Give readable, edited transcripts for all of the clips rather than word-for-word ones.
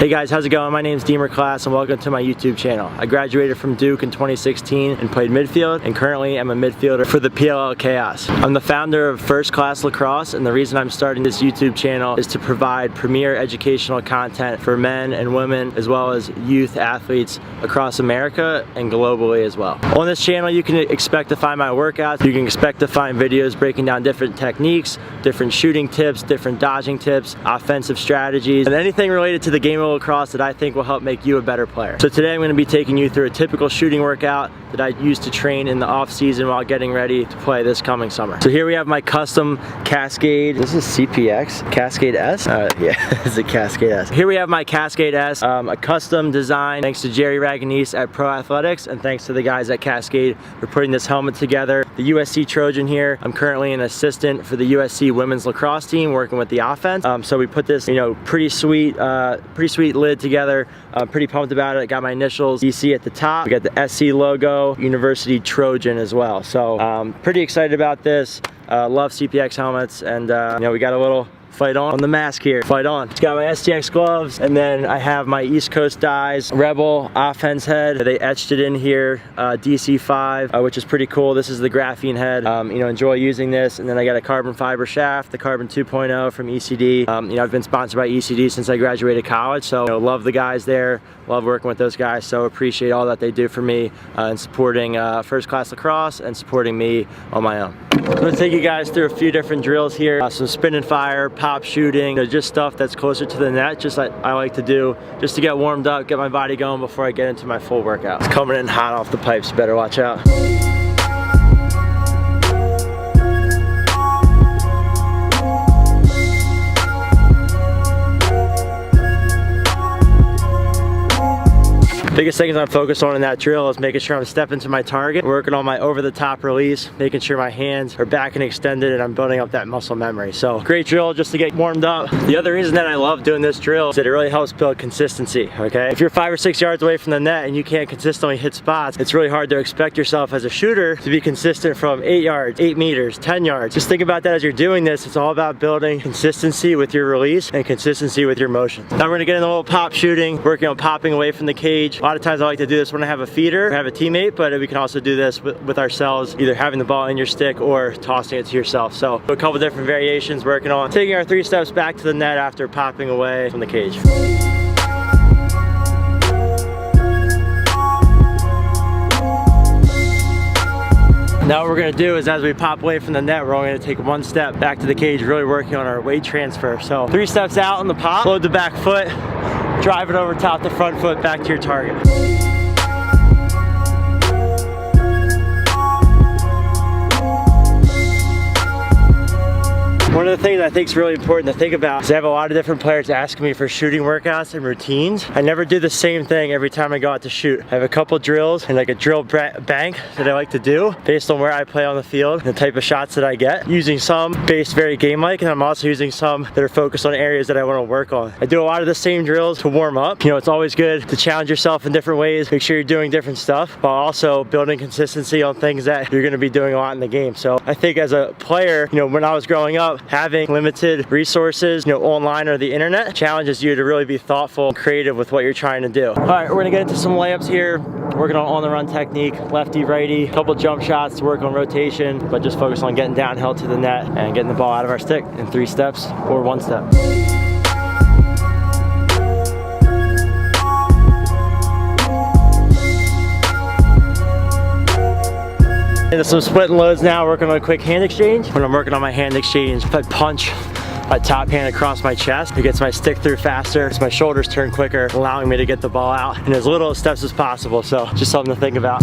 Hey guys, how's it going? My name's Deemer class and welcome to my YouTube channel. I graduated from Duke in 2016 and played midfield, and currently I'm a midfielder for the PLL Chaos. I'm the founder of First Class Lacrosse, and the reason I'm starting this YouTube channel is to provide premier educational content for men and women as well as youth athletes across America and globally as well. On this channel you can expect to find my workouts, you can expect to find videos breaking down different techniques, different shooting tips, different dodging tips, offensive strategies, and anything related to the game of lacrosse that I think will help make you a better player. So today I'm going to be taking you through a typical shooting workout that I use to train in the off season while getting ready to play this coming summer. So here we have my custom Cascade. This is CPX Cascade S. Yeah, it's a Cascade S. Here we have my Cascade S, a custom design thanks to Jerry Raganese at Pro Athletics, and thanks to the guys at Cascade for putting this helmet together. The USC Trojan here. I'm currently an assistant for the USC women's lacrosse team working with the offense. So we put this, pretty sweet lid together. I'm pretty pumped about it. I got my initials DC at the top. We got the SC logo, University Trojan as well. So pretty excited about this. Love CPX helmets, and we got a little fight on the mask here. Fight on. It's got my STX gloves, and then I have my East Coast Dyes Rebel offense head. They etched it in here, DC5, which is pretty cool. This is the graphene head. Enjoy using this. And then I got a carbon fiber shaft, the Carbon 2.0 from ECD. I've been sponsored by ECD since I graduated college, so love the guys there. Love working with those guys, so appreciate all that they do for me in supporting First Class Lacrosse and supporting me on my own. I'm going to take you guys through a few different drills here. Some spin and fire, pop shooting, just stuff that's closer to the net, just like I like to do, just to get warmed up, get my body going before I get into my full workout. It's coming in hot off the pipes, better watch out. Biggest things I'm focused on in that drill is making sure I'm stepping to my target, working on my over-the-top release, making sure my hands are back and extended, and I'm building up that muscle memory. So great drill just to get warmed up. The other reason that I love doing this drill is that it really helps build consistency, okay? If you're 5 or 6 yards away from the net and you can't consistently hit spots, it's really hard to expect yourself as a shooter to be consistent from 8 yards, 8 meters, 10 yards. Just think about that as you're doing this. It's all about building consistency with your release and consistency with your motion. Now we're gonna get in a little pop shooting, working on popping away from the cage. A lot of times I like to do this when I have a feeder or have a teammate, but we can also do this with ourselves, either having the ball in your stick or tossing it to yourself. So a couple different variations, working on taking our 3 steps back to the net after popping away from the cage. Now what we're gonna do is, as we pop away from the net, we're only gonna take 1 step back to the cage, really working on our weight transfer. So 3 steps out on the pop, load the back foot, drive it over top the front foot back to your target. One of the things I think is really important to think about is I have a lot of different players asking me for shooting workouts and routines. I never do the same thing every time I go out to shoot. I have a couple drills and like a drill bank that I like to do based on where I play on the field and the type of shots that I get. Using some based very game-like, and I'm also using some that are focused on areas that I want to work on. I do a lot of the same drills to warm up. It's always good to challenge yourself in different ways, make sure you're doing different stuff, while also building consistency on things that you're going to be doing a lot in the game. So I think as a player, when I was growing up, having limited resources, online or the internet, challenges you to really be thoughtful and creative with what you're trying to do. All right, we're gonna get into some layups here, working on the run technique, lefty, righty, a couple jump shots to work on rotation, but just focus on getting downhill to the net and getting the ball out of our stick in 3 steps or 1 step. Into some split and loads now, working on a quick hand exchange. When I'm working on my hand exchange, if I punch my top hand across my chest, it gets my stick through faster, so my shoulders turn quicker, allowing me to get the ball out in as little steps as possible. So just something to think about.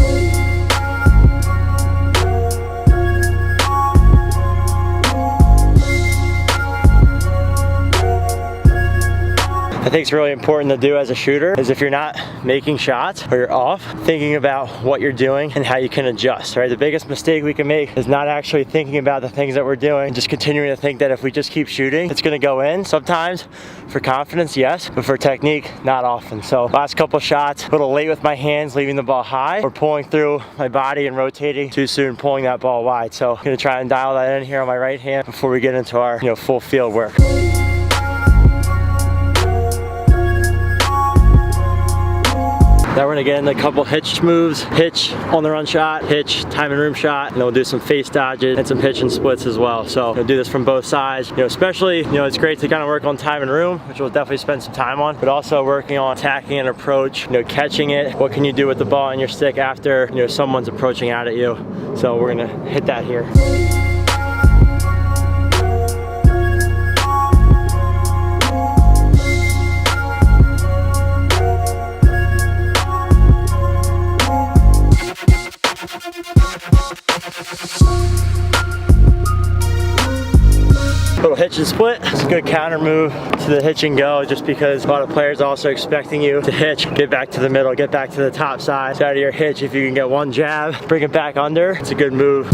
I think it's really important to do as a shooter is if you're not making shots or you're off, thinking about what you're doing and how you can adjust, right? The biggest mistake we can make is not actually thinking about the things that we're doing, just continuing to think that if we just keep shooting, it's gonna go in. Sometimes for confidence, yes, but for technique, not often. So last couple shots, a little late with my hands, leaving the ball high, or pulling through my body and rotating too soon, pulling that ball wide. So I'm gonna try and dial that in here on my right hand before we get into our full field work. Now we're gonna get into a couple hitch moves. Hitch on the run shot, hitch time and room shot, and then we'll do some face dodges and some hitch and splits as well. So we'll do this from both sides. Especially, it's great to kind of work on time and room, which we'll definitely spend some time on, but also working on attacking an approach, catching it. What can you do with the ball in your stick after, someone's approaching out at you? So we're gonna hit that here. Little hitch and split. It's a good counter move to the hitch and go, just because a lot of players are also expecting you to hitch, get back to the middle, get back to the top side. So out of your hitch, if you can get one jab, bring it back under, it's a good move.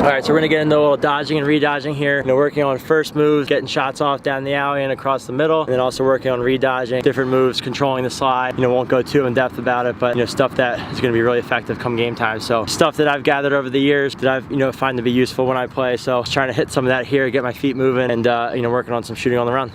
Alright, so we're gonna get into a little dodging and re-dodging here. Working on first moves, getting shots off down the alley and across the middle, and then also working on re-dodging, different moves, controlling the slide. Won't go too in depth about it, but stuff that is gonna be really effective come game time. So stuff that I've gathered over the years that I've find to be useful when I play. So trying to hit some of that here, get my feet moving, and working on some shooting on the run.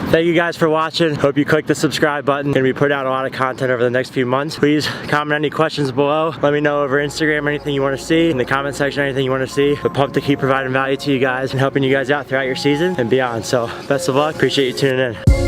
Thank you guys for watching. Hope you click the subscribe button. Gonna be putting out a lot of content over the next few months. Please comment any questions below. Let me know over Instagram anything you want to see, in the comment section anything you want to see. But pumped to keep providing value to you guys and helping you guys out throughout your season and beyond. So best of luck. Appreciate you tuning in.